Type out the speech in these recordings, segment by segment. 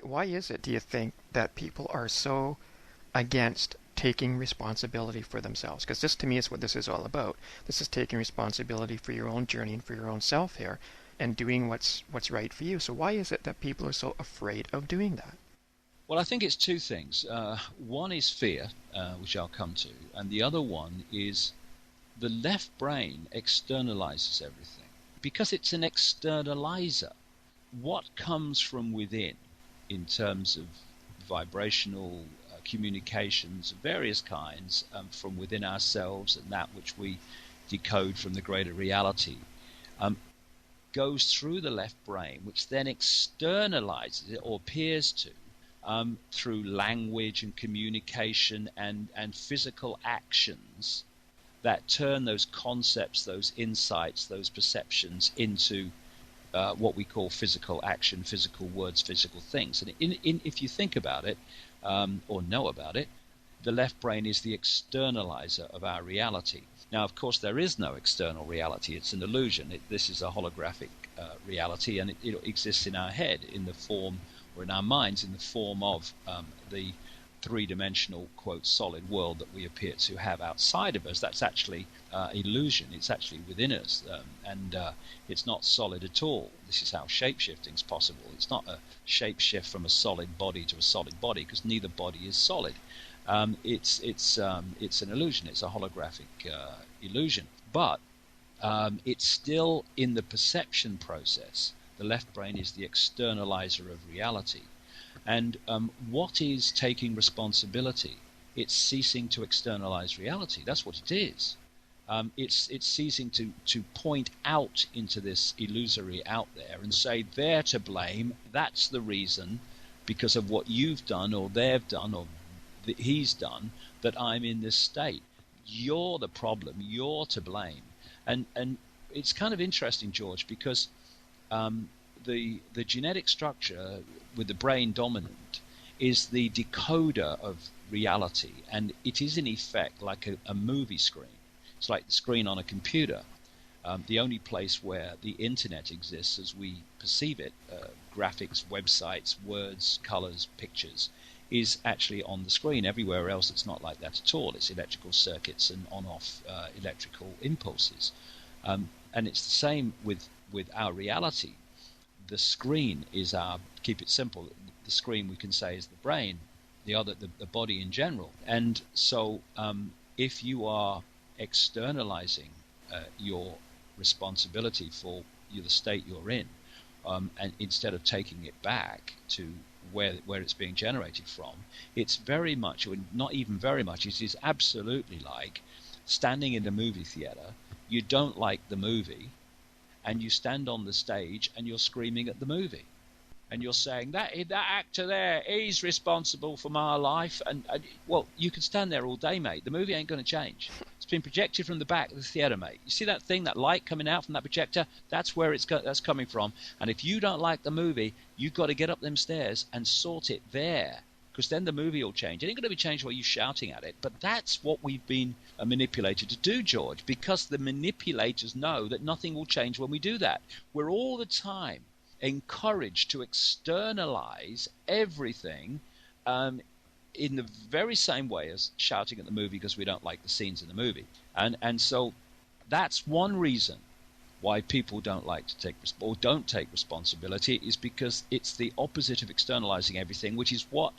Why is it, do you think, that people are so against taking responsibility for themselves? Because this, to me, is what this is all about. This is taking responsibility for your own journey and for your own self here, and doing what's right for you. So why is it that people are so afraid of doing that? Well, I think it's two things. One is fear, which I'll come to, and the other one is the left brain externalizes everything because it's an externalizer. What comes from within in terms of vibrational communications of various kinds from within ourselves and that which we decode from the greater reality goes through the left brain, which then externalizes it or appears to through language and communication and physical actions that turn those concepts, those insights, those perceptions into what we call physical action, physical words, physical things. And if you think about it or know about it, the left brain is the externalizer of our reality. Now, of course, there is no external reality. It's an illusion. This is a holographic reality, and it exists in our head in the form, or in our minds in the form of the three-dimensional, quote, solid world that we appear to have outside of us. That's actually illusion. It's actually within us, and it's not solid at all. This is how shape-shifting is possible. It's not a shape-shift from a solid body to a solid body, because neither body is solid. It's an illusion. It's a holographic illusion. But it's still in the perception process. The left brain is the externalizer of reality. And what is taking responsibility? It's ceasing to externalize reality. That's what it is. It's ceasing to point out into this illusory out there and say they're to blame. That's the reason, because of what you've done or they've done or he's done, that I'm in this state. You're the problem. You're to blame. And it's kind of interesting, George, because the genetic structure with the brain dominant is the decoder of reality, and it is in effect like a movie screen. It's like the screen on a computer. The only place where the internet exists as we perceive it, graphics, websites, words, colors, pictures, is actually on the screen. Everywhere else it's not like that at all. It's electrical circuits and on-off electrical impulses. And it's the same with our reality. The screen is our, keep it simple, the screen we can say is the brain, the body in general. And so if you are externalizing your responsibility for the state you're in, and instead of taking it back to where it's being generated from, it's very much, or not even very much, it is absolutely like standing in a movie theater. You don't like the movie, and you stand on the stage and you're screaming at the movie, and you're saying that actor there, he's responsible for my life. And well, you could stand there all day, mate. The movie ain't going to change. It's been projected from the back of the theater, mate. You see that thing, that light coming out from that projector? That's where that's coming from. And if you don't like the movie, you've got to get up them stairs and sort it there, because then the movie will change. It ain't going to be changed while you shouting at it. But that's what we've been manipulated to do, George, because the manipulators know that nothing will change when we do that. We're all the time encouraged to externalize everything in the very same way as shouting at the movie because we don't like the scenes in the movie. And so that's one reason why people don't like to don't take responsibility, is because it's the opposite of externalizing everything, which is what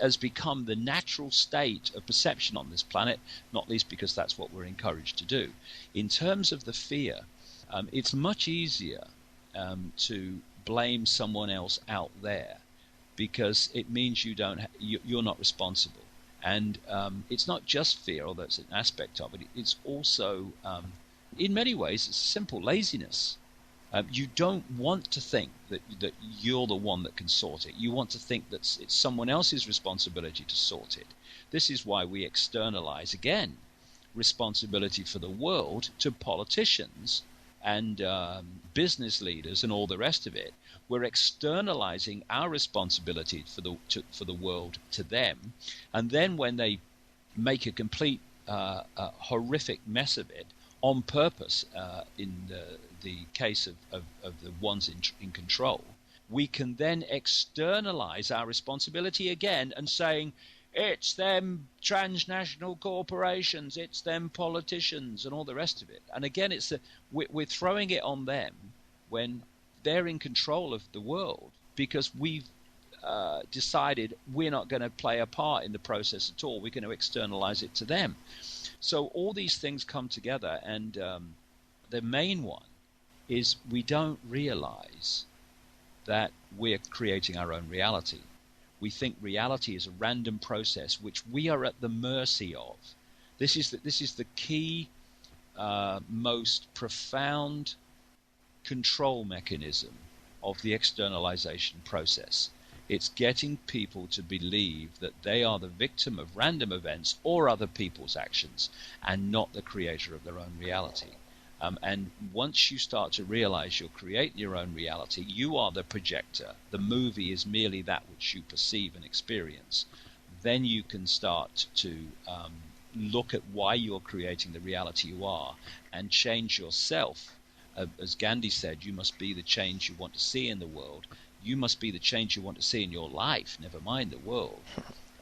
has become the natural state of perception on this planet, not least because that's what we're encouraged to do. In terms of the fear, it's much easier to blame someone else out there, because it means you're not responsible. And it's not just fear, although it's an aspect of it. It's also, in many ways, it's simple laziness. You don't want to think that you're the one that can sort it. You want to think that it's someone else's responsibility to sort it. This is why we externalize, again, responsibility for the world to politicians and business leaders and all the rest of it. We're externalizing our responsibility for the world to them, and then when they make a complete horrific mess of it on purpose, in the case of the ones in control, we can then externalize our responsibility again and saying, it's them transnational corporations, it's them politicians and all the rest of it. And again, we're throwing it on them when they're in control of the world, because we've decided we're not going to play a part in the process at all. We're going to externalize it to them. So all these things come together, and the main one is we don't realize that we're creating our own reality. We think reality is a random process which we are at the mercy of. This is the key, most profound control mechanism of the externalization process. It's getting people to believe that they are the victim of random events or other people's actions and not the creator of their own reality. And once you start to realize you're creating your own reality, you are the projector. The movie is merely that which you perceive and experience. Then you can start to look at why you're creating the reality you are and change yourself. As Gandhi said, you must be the change you want to see in the world. You must be the change you want to see in your life, never mind the world.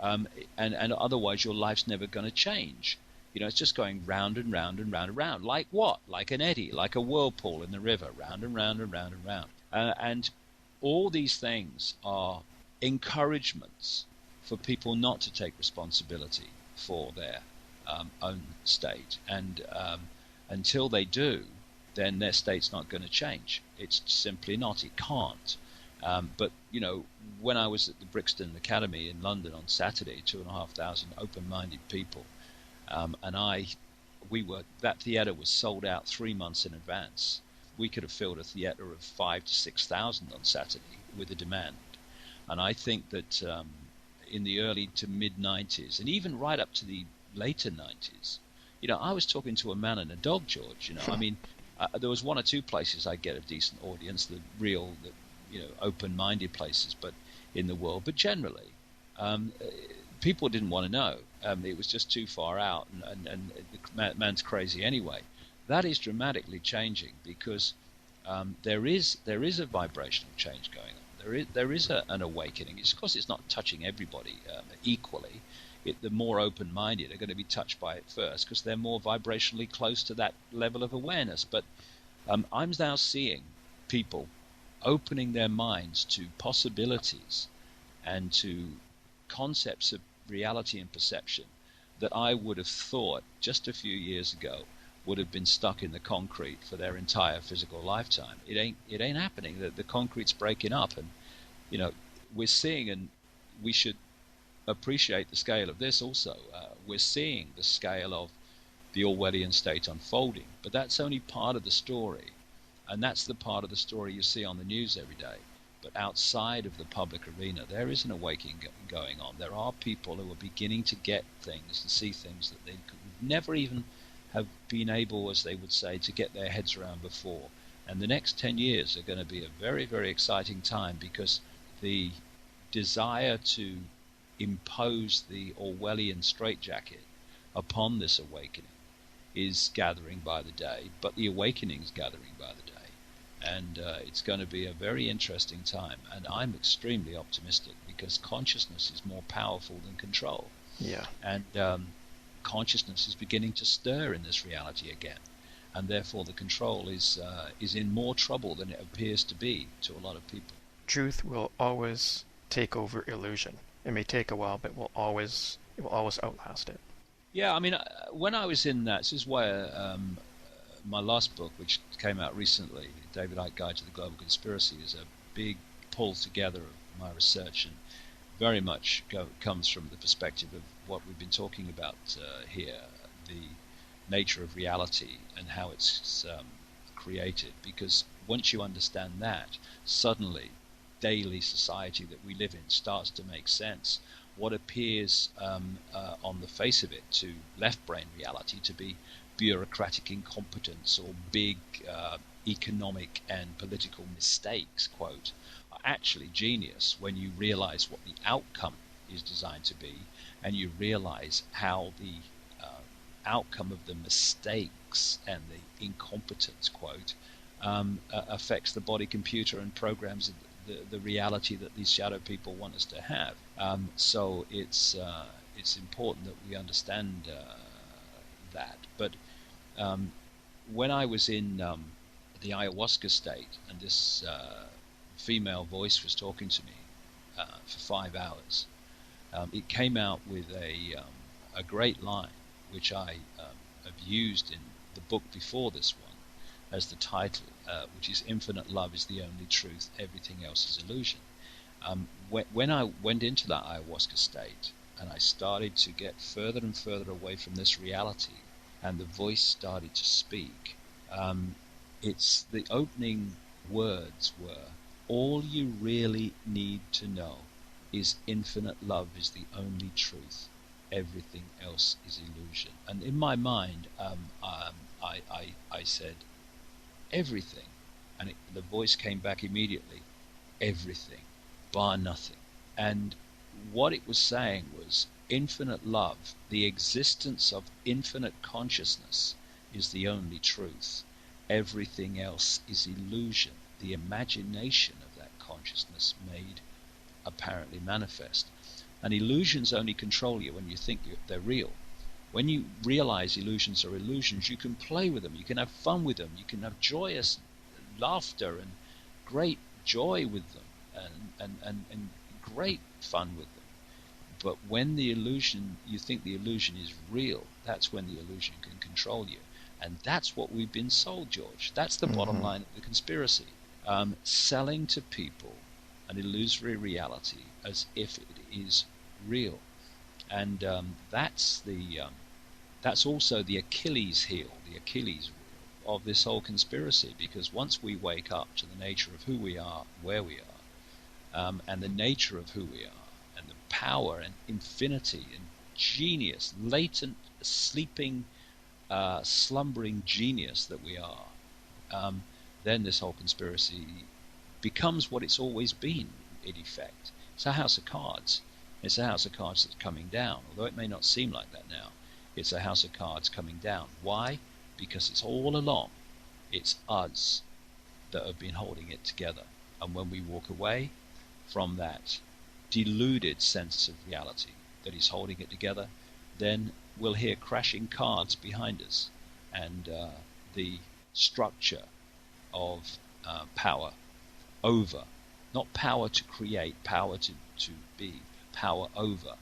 And otherwise your life's never going to change. You know, it's just going round and round and round and round. Like what? Like an eddy, like a whirlpool in the river, round and round and round and round. And all these things are encouragements for people not to take responsibility for their own state. And until they do, then their state's not going to change. It's simply not. It can't. But, you know, when I was at the Brixton Academy in London on Saturday, 2,500 open-minded people, that theatre was sold out 3 months in advance. We could have filled a theatre of 5,000 to 6,000 on Saturday with the demand. And I think that in the early to mid-90s, and even right up to the later 90s, you know, I was talking to a man and a dog, George. You know, I mean, there was one or two places I get a decent audience, the open-minded places, but in the world. But generally, people didn't want to know. It was just too far out, and the man's crazy anyway. That is dramatically changing because there is a vibrational change going on. There is an awakening. Of course, it's not touching everybody equally. The more open-minded are going to be touched by it first because they're more vibrationally close to that level of awareness. But I'm now seeing people opening their minds to possibilities and to concepts of reality and perception that I would have thought just a few years ago would have been stuck in the concrete for their entire physical lifetime. It ain't happening. The concrete's breaking up, and you know, we're seeing, and we should appreciate the scale of this also. We're seeing the scale of the Orwellian state unfolding, but that's only part of the story, and that's the part of the story you see on the news every day. But outside of the public arena, there is an awakening going on. There are people who are beginning to get things, to see things that they could never even have been able, as they would say, to get their heads around before. And the next 10 years are going to be a very, very exciting time because the desire to impose the Orwellian straitjacket upon this awakening is gathering by the day, but the awakening is gathering by the day. And it's going to be a very interesting time. And I'm extremely optimistic because consciousness is more powerful than control. Yeah. And consciousness is beginning to stir in this reality again. And therefore the control is in more trouble than it appears to be to a lot of people. Truth will always take over illusion. It may take a while, but it will always outlast it. Yeah, I mean, when I was in that, this is why my last book, which came out recently, David Icke Guide to the Global Conspiracy, is a big pull together of my research and very much comes from the perspective of what we've been talking about here, the nature of reality and how it's created. Because once you understand that, suddenly daily society that we live in starts to make sense. What appears on the face of it to left brain reality to be bureaucratic incompetence or big economic and political mistakes, quote, are actually genius when you realize what the outcome is designed to be, and you realize how the outcome of the mistakes and the incompetence, quote, affects the body computer and programs the reality that these shadow people want us to have. So it's important that we understand that. But when I was in the ayahuasca state, and this female voice was talking to me for 5 hours, it came out with a great line, which I have used in the book before this one as the title, which is "Infinite Love is the Only Truth, Everything Else is Illusion." When I went into that ayahuasca state and I started to get further and further away from this reality, and the voice started to speak, it's the opening words were, "All you really need to know is infinite love is the only truth. Everything else is illusion." And in my mind, I said, "Everything." And the voice came back immediately, "Everything, bar nothing." And what it was saying was, infinite love, the existence of infinite consciousness, is the only truth. Everything else is illusion, the imagination of that consciousness made apparently manifest. And illusions only control you when you think they're real. When you realize illusions are illusions, you can play with them, you can have fun with them, you can have joyous laughter and great joy with them, and great fun with them. But when the illusion, you think the illusion is real, that's when the illusion can control you. And that's what we've been sold, George. That's the bottom line of the conspiracy. Selling to people an illusory reality as if it is real. And that's also the Achilles heel, the Achilles wheel of this whole conspiracy, because once we wake up to the nature of who we are, where we are, and the nature of who we are, and the power and infinity and genius, latent, sleeping, slumbering genius that we are, then this whole conspiracy becomes what it's always been, in effect. It's a house of cards. It's a house of cards that's coming down, although it may not seem like that now. It's a house of cards coming down. Why? Because it's all along. It's us that have been holding it together. And when we walk away from that deluded sense of reality that is holding it together, then we'll hear crashing cards behind us, and the structure of power over, not power to create, power to be, power over,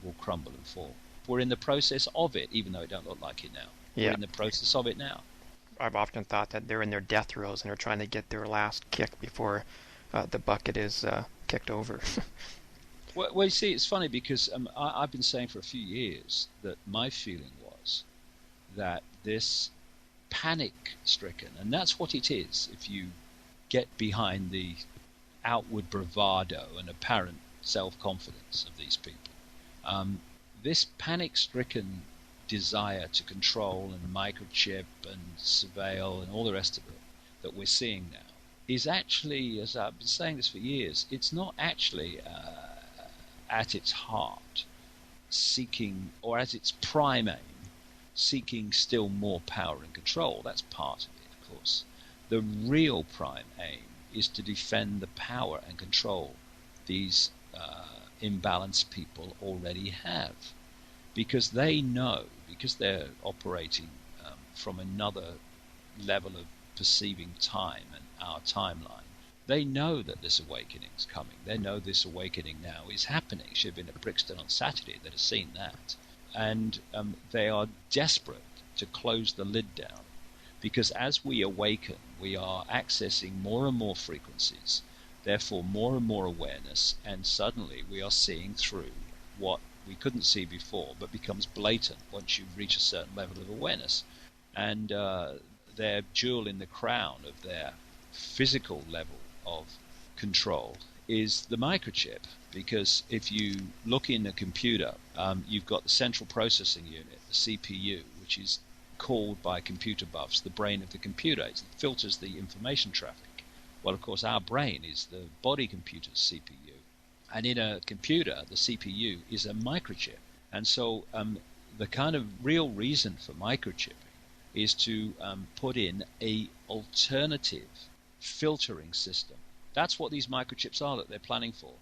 will crumble and fall. We're in the process of it, even though it don't look like it now. Yeah. We're in the process of it now. I've often thought that they're in their death throes and they're trying to get their last kick before the bucket is kicked over. Well, you see, it's funny because I've been saying for a few years that my feeling was that this panic-stricken, and that's what it is if you get behind the outward bravado and apparent self-confidence of these people. This panic-stricken desire to control and microchip and surveil and all the rest of it that we're seeing now is actually, as I've been saying this for years, it's not actually at its heart seeking, or as its prime aim, seeking still more power and control. That's part of it, of course. The real prime aim is to defend the power and control these imbalanced people already have, because they know, because they're operating from another level of perceiving time and our timeline. They know that this awakening is coming. They know this awakening now is happening. Should have been at Brixton on Saturday. They'd have seen that. And they are desperate to close the lid down, because as we awaken, we are accessing more and more frequencies, therefore more and more awareness, and suddenly we are seeing through what we couldn't see before, but becomes blatant once you reach a certain level of awareness. And their jewel in the crown of their physical level of control is the microchip, because if you look in a computer, you've got the central processing unit, the CPU, which is called by computer buffs the brain of the computer. It filters the information traffic. Well, of course, our brain is the body computer's CPU. And in a computer, the CPU is a microchip. And so the kind of real reason for microchipping is to put in a alternative filtering system That's what these microchips are that they're planning for.